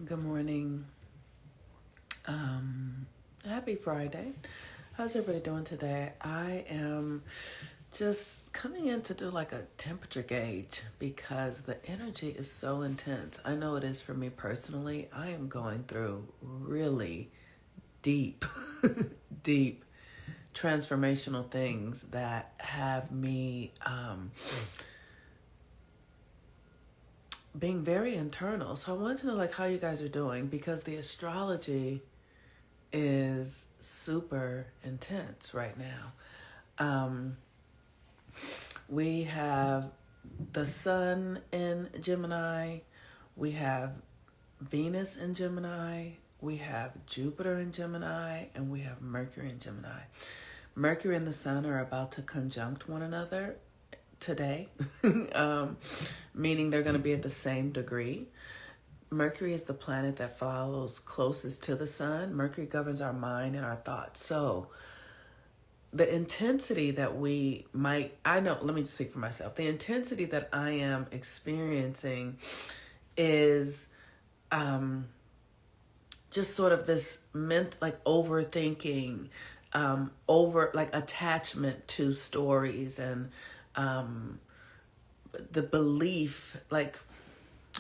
Good morning. Happy Friday. How's everybody doing today? I am just coming in to do like a temperature gauge because the energy is so intense. I know it is for me personally. I am going through really deep, deep transformational things that have me being very internal. So I wanted to know like how you guys are doing because the astrology is super intense right now. We have the sun in Gemini, we have Venus in Gemini, we have Jupiter in Gemini, and we have Mercury in Gemini. Mercury and the sun are about to conjunct one another today, meaning they're going to be at the same degree. Mercury is the planet that follows closest to the sun. Mercury governs our mind and our thoughts. So the intensity that let me just speak for myself. The intensity that I am experiencing is just sort of this overthinking, over like attachment to stories and the belief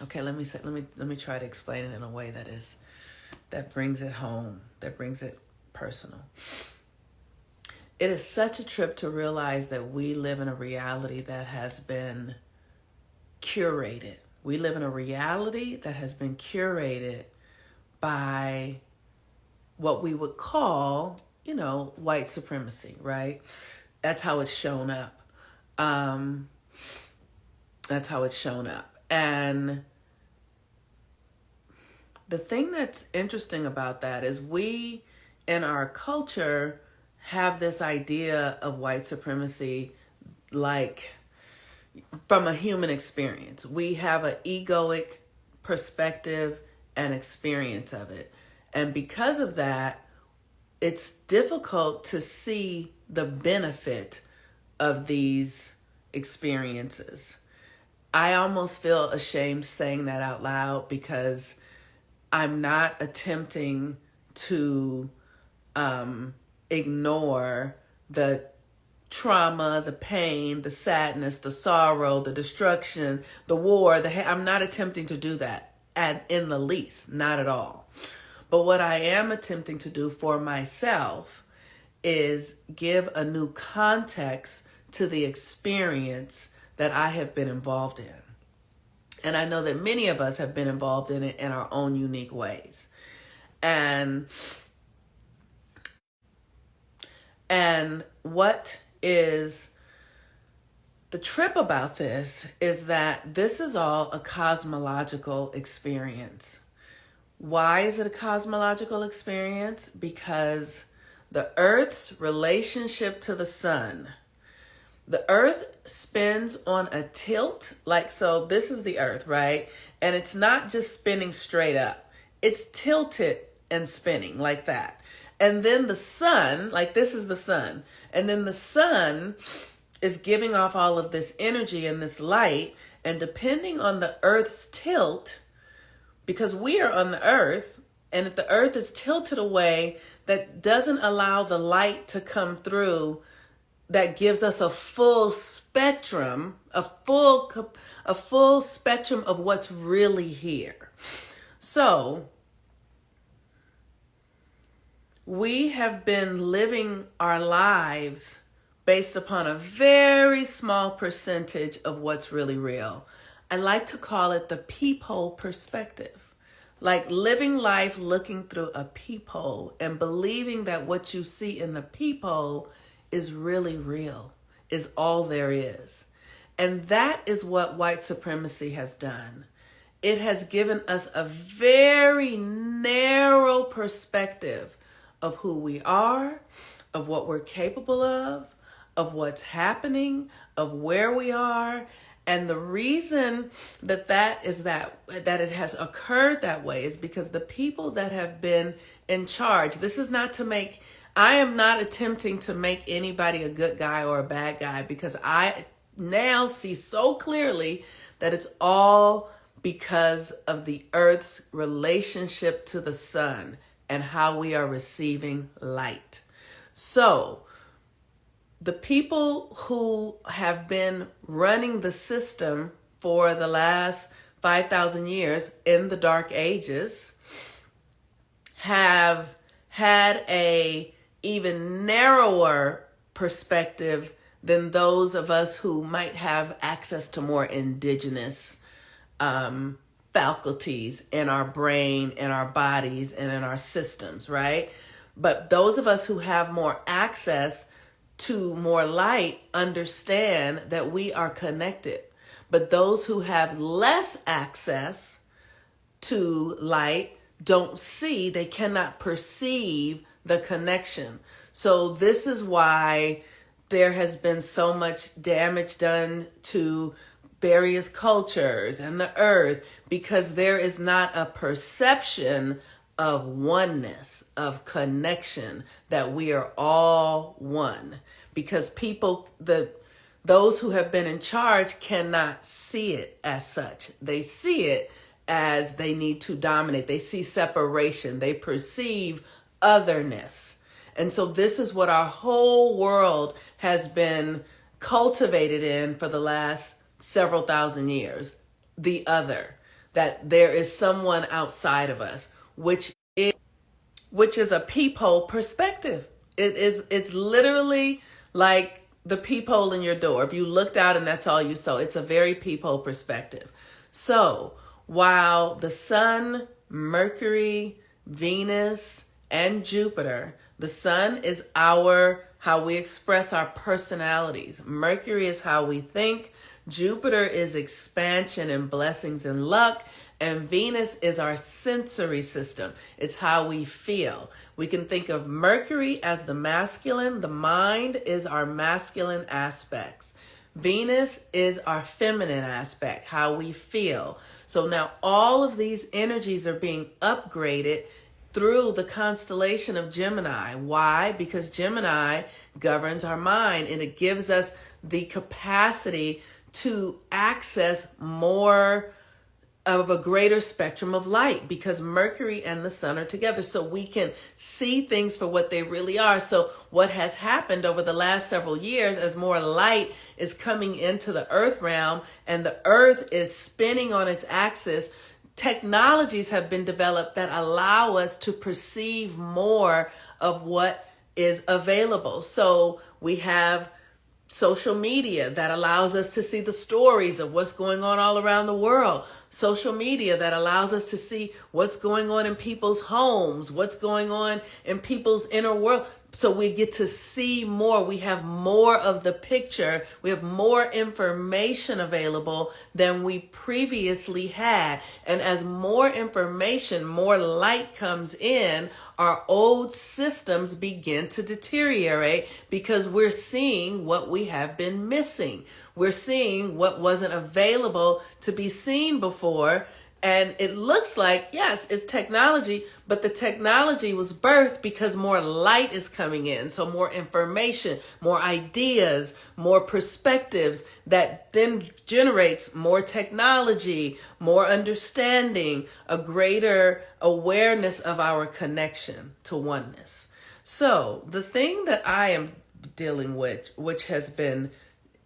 okay, let me try to explain it in a way that brings it home, that brings it personal. It is such a trip to realize that we live in a reality that has been curated. We live in a reality that has been curated by what we would call, white supremacy, right? That's how it's shown up. And the thing that's interesting about that is we, in our culture, have this idea of white supremacy like from a human experience. We have an egoic perspective and experience of it. And because of that, it's difficult to see the benefit of these experiences. I almost feel ashamed saying that out loud because I'm not attempting to ignore the trauma, the pain, the sadness, the sorrow, the destruction, the war. I'm not attempting to do that in the least, not at all. But what I am attempting to do for myself is give a new context to the experience that I have been involved in. And I know that many of us have been involved in it in our own unique ways. And what is the trip about this is that this is all a cosmological experience. Why is it a cosmological experience? Because the Earth's relationship to the sun, the Earth spins on a tilt, so this is the Earth, right? And it's not just spinning straight up. It's tilted and spinning like that. And then the sun, this is the sun. And then the sun is giving off all of this energy and this light. And depending on the Earth's tilt, because we are on the Earth, and if the Earth is tilted away, that doesn't allow the light to come through that gives us a full spectrum, a full spectrum of what's really here. So we have been living our lives based upon a very small percentage of what's really real. I like to call it the peephole perspective. Like living life looking through a peephole and believing that what you see in the peephole is really real, is all there is. And that is what white supremacy has done. It has given us a very narrow perspective of who we are, of what we're capable of what's happening, of where we are. And the reason that it has occurred that way is because the people that have been in charge, I am not attempting to make anybody a good guy or a bad guy, because I now see so clearly that it's all because of the earth's relationship to the sun and how we are receiving light. So, the people who have been running the system for the last 5,000 years in the Dark Ages have had a even narrower perspective than those of us who might have access to more indigenous faculties in our brain, in our bodies, and in our systems, right? But those of us who have more access to more light understand that we are connected. But those who have less access to light don't see, they cannot perceive the connection. So this is why there has been so much damage done to various cultures and the earth, because there is not a perception of oneness, of connection, that we are all one. Because those who have been in charge cannot see it as such. They see it as they need to dominate. They see separation. They perceive otherness. And so this is what our whole world has been cultivated in for the last several thousand years. The other, that there is someone outside of us, which is a peephole perspective. It's literally like the peephole in your door. If you looked out and that's all you saw, it's a very peephole perspective. So while the sun, Mercury, Venus, and Jupiter, the sun is how we express our personalities. Mercury is how we think. Jupiter is expansion and blessings and luck. And Venus is our sensory system. It's how we feel. We can think of Mercury as the masculine. The mind is our masculine aspects. Venus is our feminine aspect, how we feel. So now all of these energies are being upgraded through the constellation of Gemini. Why? Because Gemini governs our mind, and it gives us the capacity to access more of a greater spectrum of light, because Mercury and the sun are together, so we can see things for what they really are. So what has happened over the last several years, as more light is coming into the earth realm and the earth is spinning on its axis, technologies have been developed that allow us to perceive more of what is available. So we have social media that allows us to see the stories of what's going on all around the world. Social media that allows us to see what's going on in people's homes, what's going on in people's inner world. So we get to see more. We have more of the picture. We have more information available than we previously had. And as more information, more light comes in, our old systems begin to deteriorate, because we're seeing what we have been missing. We're seeing what wasn't available to be seen before. And it looks like, yes, it's technology, but the technology was birthed because more light is coming in. So more information, more ideas, more perspectives, that then generates more technology, more understanding, a greater awareness of our connection to oneness. So the thing that I am dealing with, which has been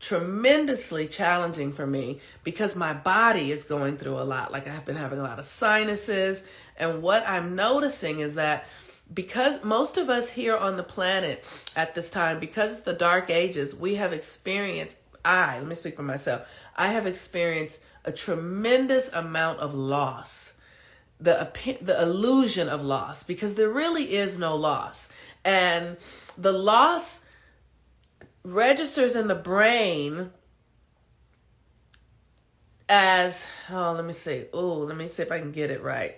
tremendously challenging for me, because my body is going through a lot. Like, I've been having a lot of sinuses. And what I'm noticing is that because most of us here on the planet at this time, because it's the Dark Ages, we have experienced, let me speak for myself, I have experienced a tremendous amount of loss, the illusion of loss, because there really is no loss. And the loss registers in the brain as, let me see if I can get it right.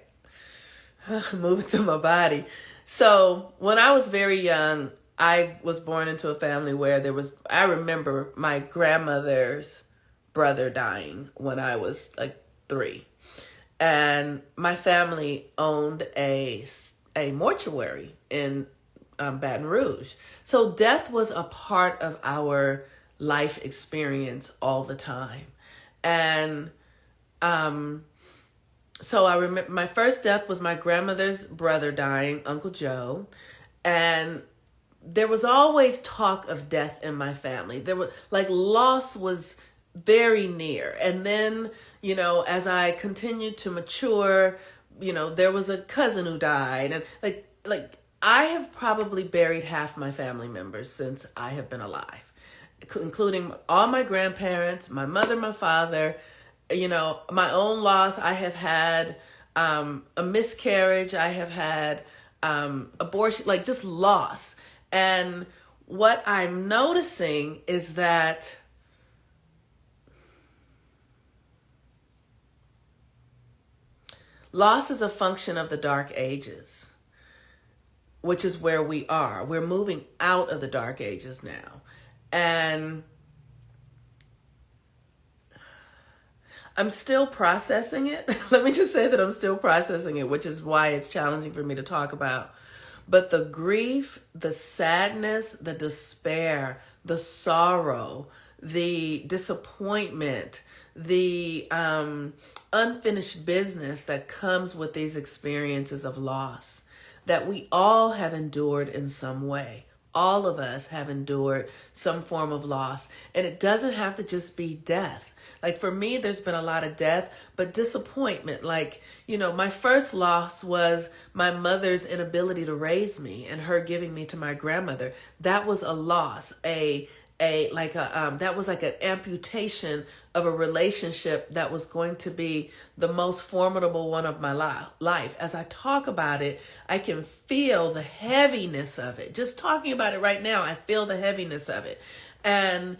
Moving through my body. So when I was very young, I was born into a family where I remember my grandmother's brother dying when I was like 3. And my family owned a mortuary in Baton Rouge. So death was a part of our life experience all the time. And So I remember my first death was my grandmother's brother dying, Uncle Joe. And there was always talk of death in my family. There was like loss was very near. And then, as I continued to mature, there was a cousin who died, and like I have probably buried half my family members since I have been alive, including all my grandparents, my mother, my father, my own loss. I have had a miscarriage. I have had abortion, like just loss. And what I'm noticing is that loss is a function of the dark ages, which is where we are. We're moving out of the dark ages now. And I'm still processing it. Let me just say that I'm still processing it, which is why it's challenging for me to talk about. But the grief, the sadness, the despair, the sorrow, the disappointment, the unfinished business that comes with these experiences of loss that we all have endured in some way. All of us have endured some form of loss. And it doesn't have to just be death. Like for me, there's been a lot of death, but disappointment. Like, my first loss was my mother's inability to raise me and her giving me to my grandmother. That was a loss, that was like an amputation of a relationship that was going to be the most formidable one of my life. As I talk about it, I can feel the heaviness of it. Just talking about it right now, I feel the heaviness of it. And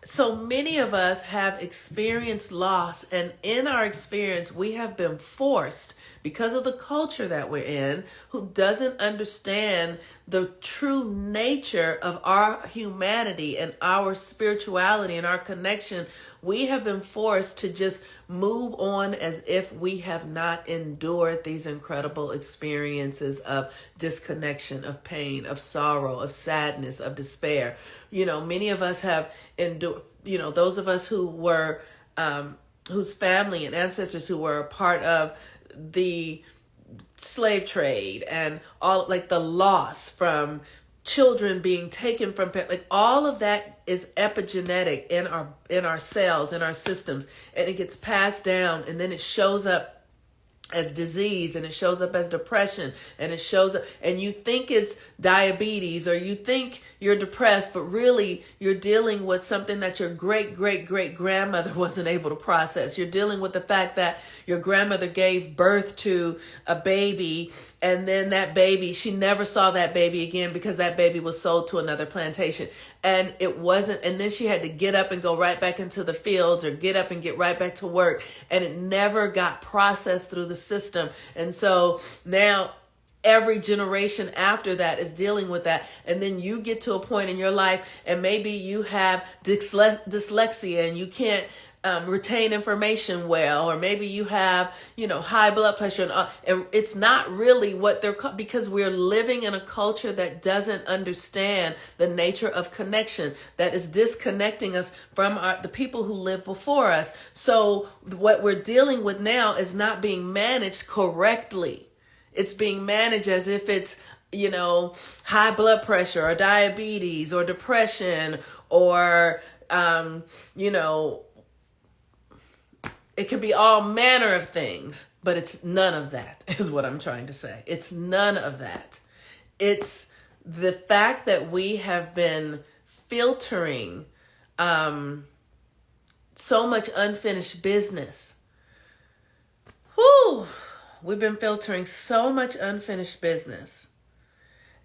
so many of us have experienced loss, and in our experience, we have been forced, because of the culture that we're in, who doesn't understand the true nature of our humanity and our spirituality and our connection. We have been forced to just move on as if we have not endured these incredible experiences of disconnection, of pain, of sorrow, of sadness, of despair. Many of us have endured, those of us who were, whose family and ancestors who were a part of the slave trade and all, like the loss from children being taken from, like all of that is epigenetic in our cells, in our systems, and it gets passed down, and then it shows up as disease, and it shows up as depression, and it shows up, and you think it's diabetes, or you think you're depressed, but really you're dealing with something that your great grandmother wasn't able to process. You're dealing with the fact that your grandmother gave birth to a baby, and then that baby, she never saw that baby again because that baby was sold to another plantation. And it wasn't, and then she had to get up and go right back into the fields, or get up and get right back to work. And it never got processed through the system. And so now every generation after that is dealing with that. And then you get to a point in your life, and maybe you have dyslexia and you can't retain information well, or maybe you have, high blood pressure, and it's not really what they're called, because we're living in a culture that doesn't understand the nature of connection, that is disconnecting us from the people who lived before us. So what we're dealing with now is not being managed correctly. It's being managed as if it's, high blood pressure or diabetes or depression or, it could be all manner of things, but it's none of that, is what I'm trying to say. It's none of that. It's the fact that we have been filtering so much unfinished business. We've been filtering so much unfinished business,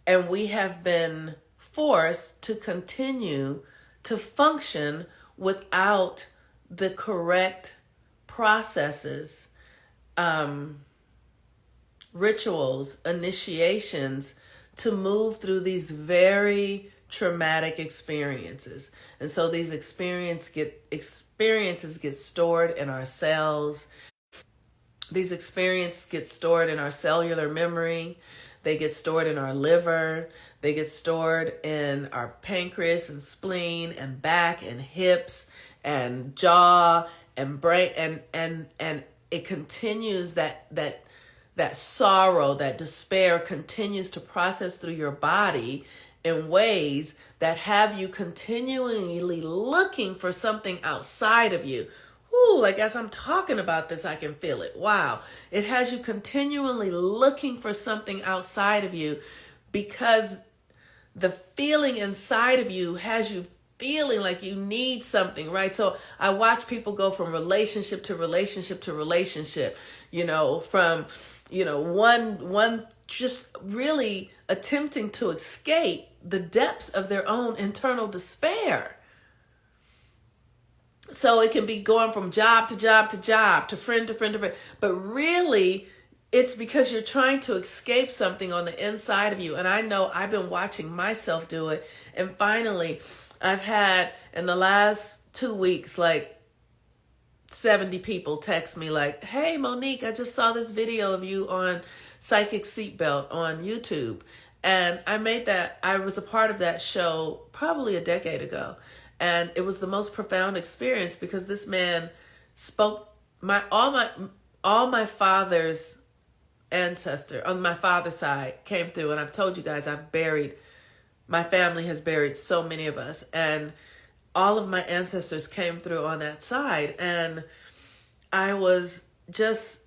and we have been forced to continue to function without the correct processes, rituals, initiations to move through these very traumatic experiences. And so these experiences get stored in our cells. These experiences get stored in our cellular memory. They get stored in our liver. They get stored in our pancreas and spleen and back and hips and jaw and brain, and it continues, that sorrow, that despair continues to process through your body in ways that have you continually looking for something outside of you. Ooh, like as I'm talking about this, I can feel it. Wow. It has you continually looking for something outside of you because the feeling inside of you has you feeling like you need something, right? So I watch people go from relationship to relationship to relationship, from, one just really attempting to escape the depths of their own internal despair. So it can be going from job to job to job, to friend to friend to friend. But really, it's because you're trying to escape something on the inside of you. And I know I've been watching myself do it. And finally, I've had in the last 2 weeks, like 70 people text me like, hey, Monique, I just saw this video of you on Psychic Seatbelt on YouTube. And I was a part of that show probably a decade ago. And it was the most profound experience because this man spoke all my father's ancestor on my father's side came through. And I've told you guys, my family has buried so many of us, and all of my ancestors came through on that side. And I was just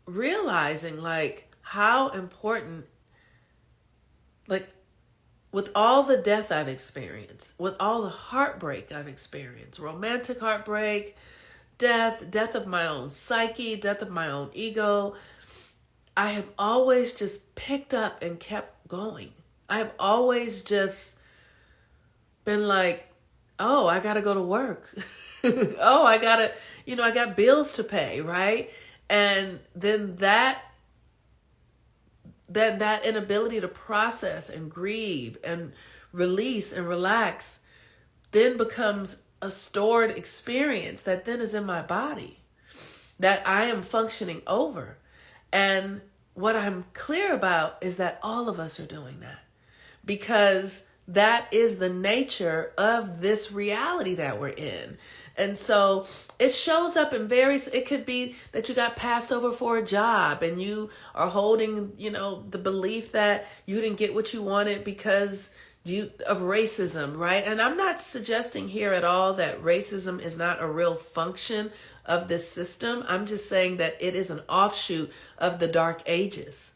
realizing like how important, like, with all the death I've experienced, with all the heartbreak I've experienced, romantic heartbreak, death of my own psyche, death of my own ego, I have always just picked up and kept going. I have always just been like, oh, I got to go to work. Oh, I got bills to pay, right? And then that inability to process and grieve and release and relax then becomes a stored experience that then is in my body that I am functioning over. And what I'm clear about is that all of us are doing that because that is the nature of this reality that we're in. And so it shows up in it could be that you got passed over for a job and you are holding, the belief that you didn't get what you wanted because of racism, right? And I'm not suggesting here at all that racism is not a real function of this system. I'm just saying that it is an offshoot of the Dark Ages.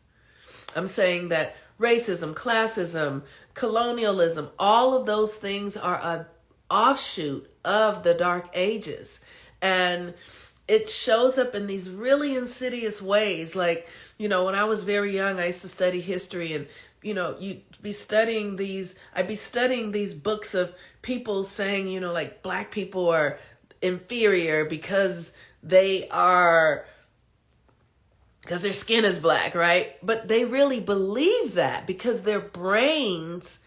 I'm saying that racism, classism, colonialism, all of those things are an offshoot of the Dark Ages. And it shows up in these really insidious ways. Like, when I was very young, I used to study history, and, I'd be studying these books of people saying, like black people are inferior because their skin is black, right? But they really believe that because their brains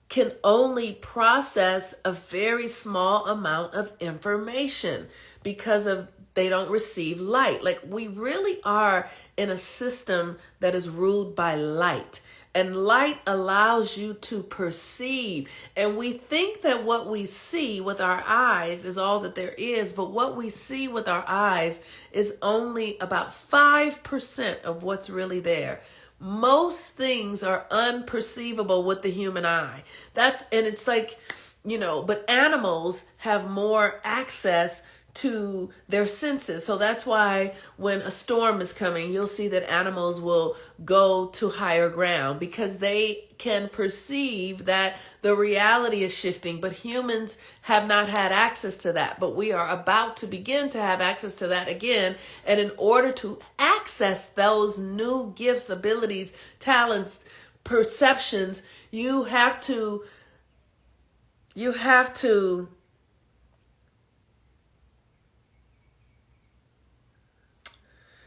can only process a very small amount of information because they don't receive light. Like, we really are in a system that is ruled by light. And light allows you to perceive. And we think that what we see with our eyes is all that there is. But what we see with our eyes is only about 5% of what's really there. Most things are unperceivable with the human eye. And it's like, but animals have more access to their senses. So that's why when a storm is coming, you'll see that animals will go to higher ground because they can perceive that the reality is shifting, but humans have not had access to that. But we are about to begin to have access to that again. And in order to access those new gifts, abilities, talents, perceptions, you have to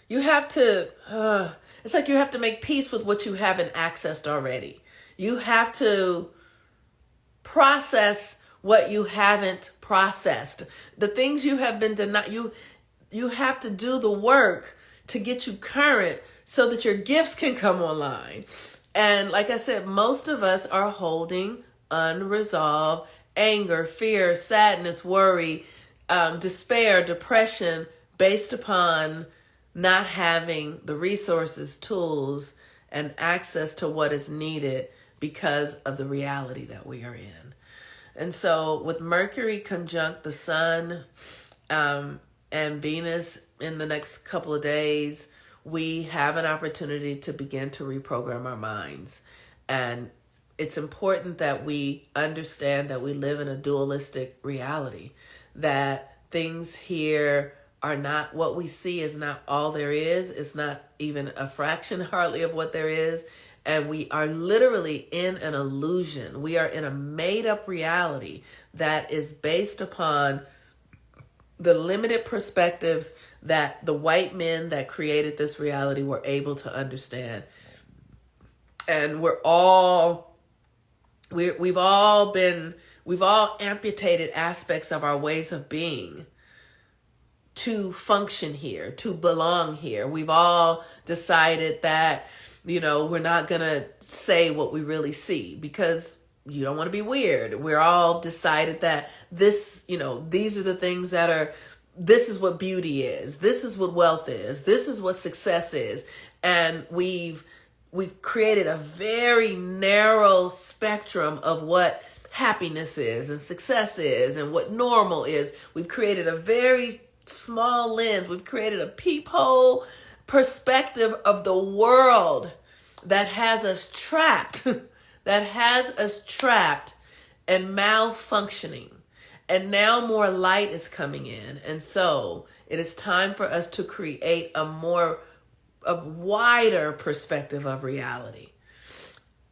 it's like you have to make peace with what you haven't accessed already. You have to process what you haven't processed. The things you have been denied, you have to do the work to get you current so that your gifts can come online. And like I said, most of us are holding unresolved anger, fear, sadness, worry, despair, depression, based upon not having the resources, tools, and access to what is needed because of the reality that we are in. And so with Mercury conjunct the Sun and Venus in the next couple of days, we have an opportunity to begin to reprogram our minds. And it's important that we understand that we live in a dualistic reality, that things here are not, what we see is not all there is. It's not even a fraction hardly of what there is. And we are literally in an illusion. We are in a made up reality that is based upon the limited perspectives that the white men that created this reality were able to understand. And we've all amputated aspects of our ways of being to function here, to belong here. We've all decided that, we're not going to say what we really see because you don't want to be weird. We're all decided that this, these are the things this is what beauty is. This is what wealth is. This is what success is. And we've created a very narrow spectrum of what happiness is and success is and what normal is. We've created a very small lens. We've created a peephole perspective of the world that has us trapped, and malfunctioning. And now more light is coming in. And so it is time for us to create a wider perspective of reality.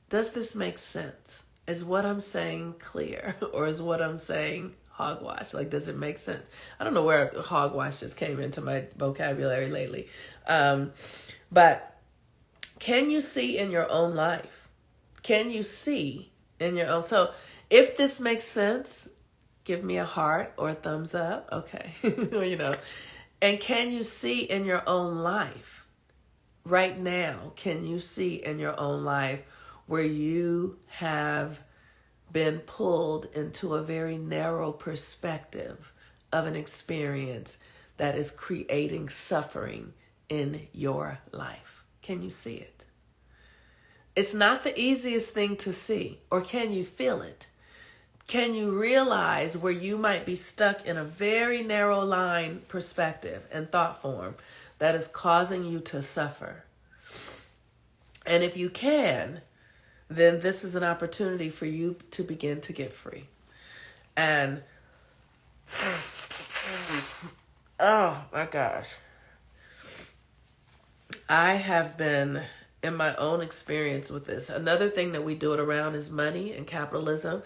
Does this make sense? Is what I'm saying clear, or is what I'm saying hogwash? Does it make sense? I don't know where hogwash just came into my vocabulary lately. But can you see in your own life? Can you see in your own? So if this makes sense, give me a heart or a thumbs up. Okay. And can you see in your own life right now? Can you see in your own life where you have been pulled into a very narrow perspective of an experience that is creating suffering in your life? Can you see it? It's not the easiest thing to see. Or can you feel it? Can you realize where you might be stuck in a very narrow line perspective and thought form that is causing you to suffer? And if you can, then this is an opportunity for you to begin to get free. And, oh my gosh, I have been in my own experience with this. Another thing that we do it around is money and capitalism.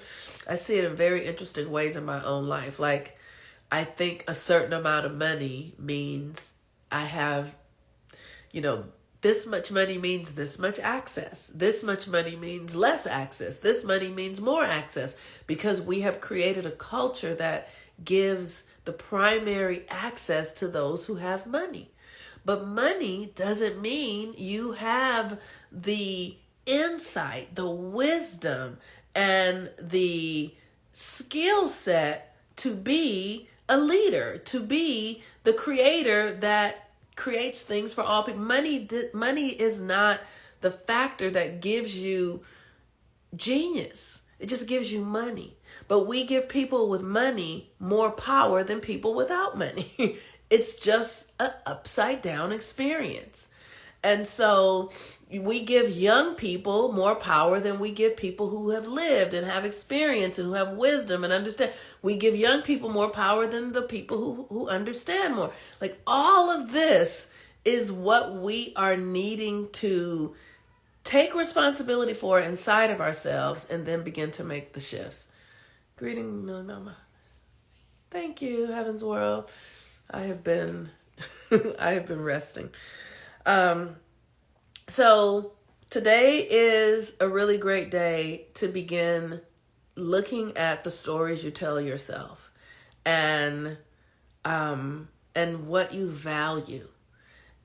I see it in very interesting ways in my own life. I think a certain amount of money means I have, this much money means this much access. This much money means less access. This money means more access, because we have created a culture that gives the primary access to those who have money. But money doesn't mean you have the insight, the wisdom, and the skill set to be a leader, to be the creator that creates things for all people. Money is not the factor that gives you genius. It just gives you money. But we give people with money more power than people without money. It's just an upside down experience. And so we give young people more power than we give people who have lived and have experience and who have wisdom and understand. We give young people more power than the people who understand more. All of this is what we are needing to take responsibility for inside of ourselves and then begin to make the shifts. Greeting, Millie Mama. Thank you, Heaven's World. I have been resting. So today is a really great day to begin looking at the stories you tell yourself and what you value,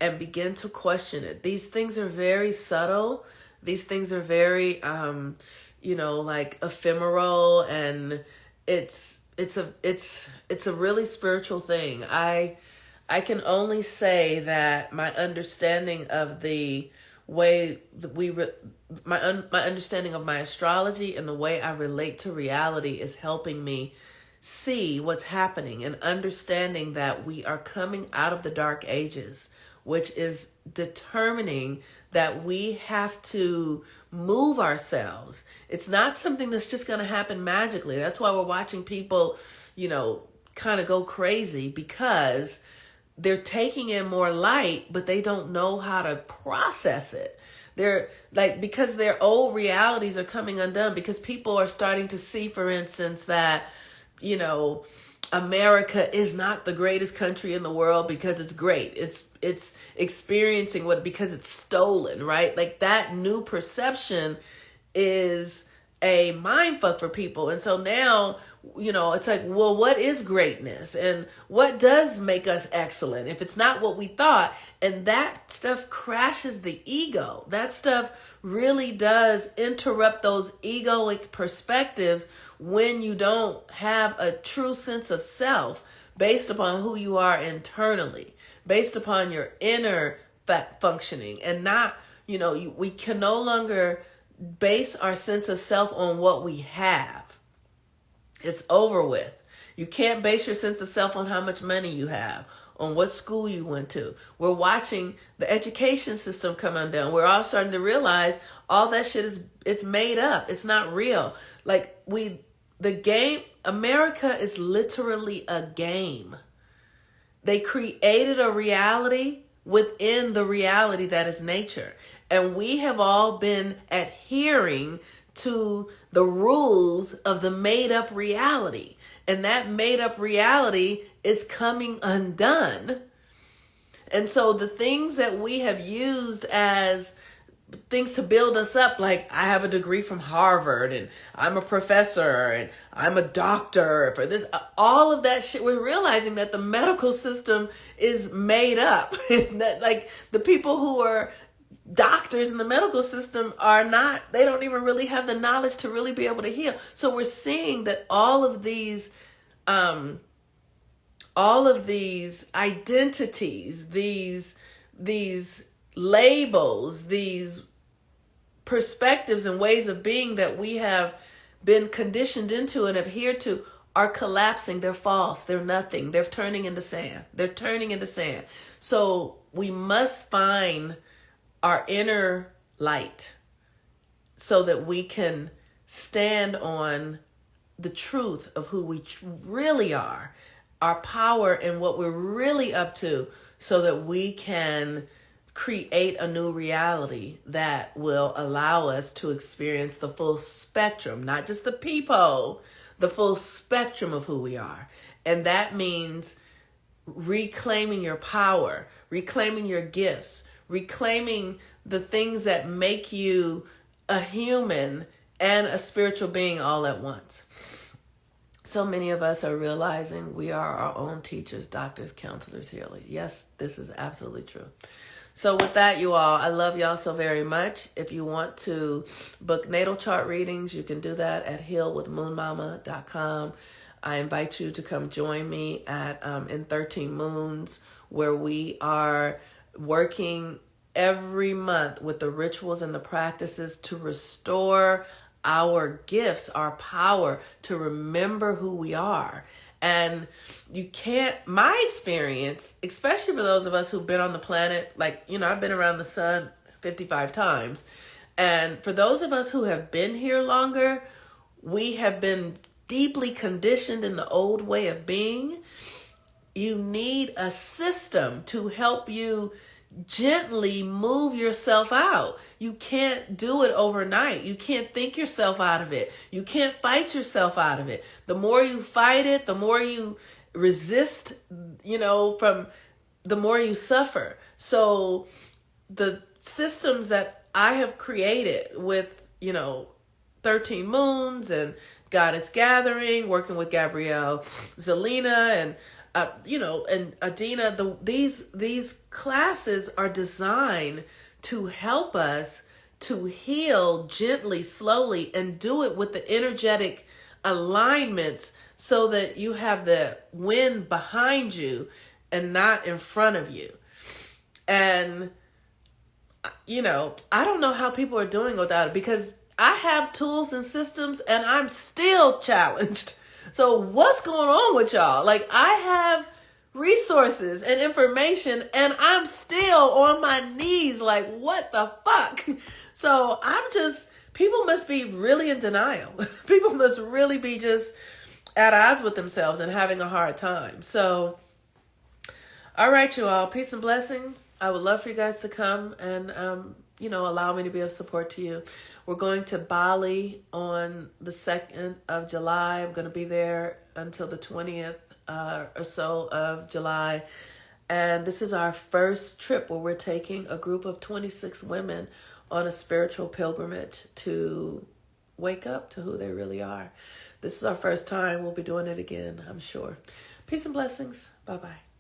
and begin to question it. These things are very subtle. These things are very, ephemeral, and it's a really spiritual thing. I I can only say that my understanding of the way that my understanding of my astrology and the way I relate to reality is helping me see what's happening and understanding that we are coming out of the dark ages, which is determining that we have to move ourselves. It's not something that's just going to happen magically. That's why we're watching people, kind of go crazy, because they're taking in more light, but they don't know how to process it. They're like, because their old realities are coming undone, because people are starting to see, for instance, that, America is not the greatest country in the world because it's great. It's experiencing because it's stolen, right? Like, that new perception is a mind fuck for people. And so now, it's like, well, what is greatness and what does make us excellent if it's not what we thought? And that stuff crashes the ego. That stuff really does interrupt those egoic perspectives when you don't have a true sense of self based upon who you are internally, based upon your inner functioning, and not, we can no longer base our sense of self on what we have. It's over with. You can't base your sense of self on how much money you have, on what school you went to. We're watching the education system come undone. We're all starting to realize all that shit it's made up. It's not real. Like, America is literally a game. They created a reality within the reality that is nature. And we have all been adhering to the rules of the made up reality. And that made up reality is coming undone. And so the things that we have used as things to build us up, like, I have a degree from Harvard and I'm a professor and I'm a doctor for this, all of that shit, we're realizing that the medical system is made up. Like, the people who are doctors in the medical system they don't even really have the knowledge to really be able to heal. So we're seeing that all of these identities, these labels, these perspectives and ways of being that we have been conditioned into and adhered to are collapsing. They're false. They're nothing. They're turning into sand. So we must find our inner light so that we can stand on the truth of who we really are, our power and what we're really up to, so that we can create a new reality that will allow us to experience the full spectrum, not just the peephole, the full spectrum of who we are. And that means reclaiming your power, reclaiming your gifts, reclaiming the things that make you a human and a spiritual being all at once. So many of us are realizing we are our own teachers, doctors, counselors, healers. Yes, this is absolutely true. So with that, you all, I love y'all so very much. If you want to book natal chart readings, you can do that at healwithmoonmama.com. I invite you to come join me at in 13 Moons, where we are working every month with the rituals and the practices to restore our gifts, our power, to remember who we are. And you can't, my experience, especially for those of us who've been on the planet, like, I've been around the sun 55 times. And for those of us who have been here longer, we have been deeply conditioned in the old way of being. You need a system to help you gently move yourself out. You can't do it overnight. You can't think yourself out of it. You can't fight yourself out of it. The more you fight it, the more you resist, the more you suffer. So the systems that I have created with, 13 Moons and Goddess Gathering, working with Gabrielle Zelina and and Adina, these classes are designed to help us to heal gently, slowly, and do it with the energetic alignments so that you have the wind behind you and not in front of you. And, I don't know how people are doing without it, because I have tools and systems and I'm still challenged. So what's going on with y'all? Like, I have resources and information and I'm still on my knees. Like, what the fuck? So people must be really in denial. People must really be just at odds with themselves and having a hard time. So, all right, you all, peace and blessings. I would love for you guys to come and, allow me to be of support to you. We're going to Bali on the 2nd of July. I'm going to be there until the 20th or so of July. And this is our first trip where we're taking a group of 26 women on a spiritual pilgrimage to wake up to who they really are. This is our first time. We'll be doing it again, I'm sure. Peace and blessings. Bye-bye.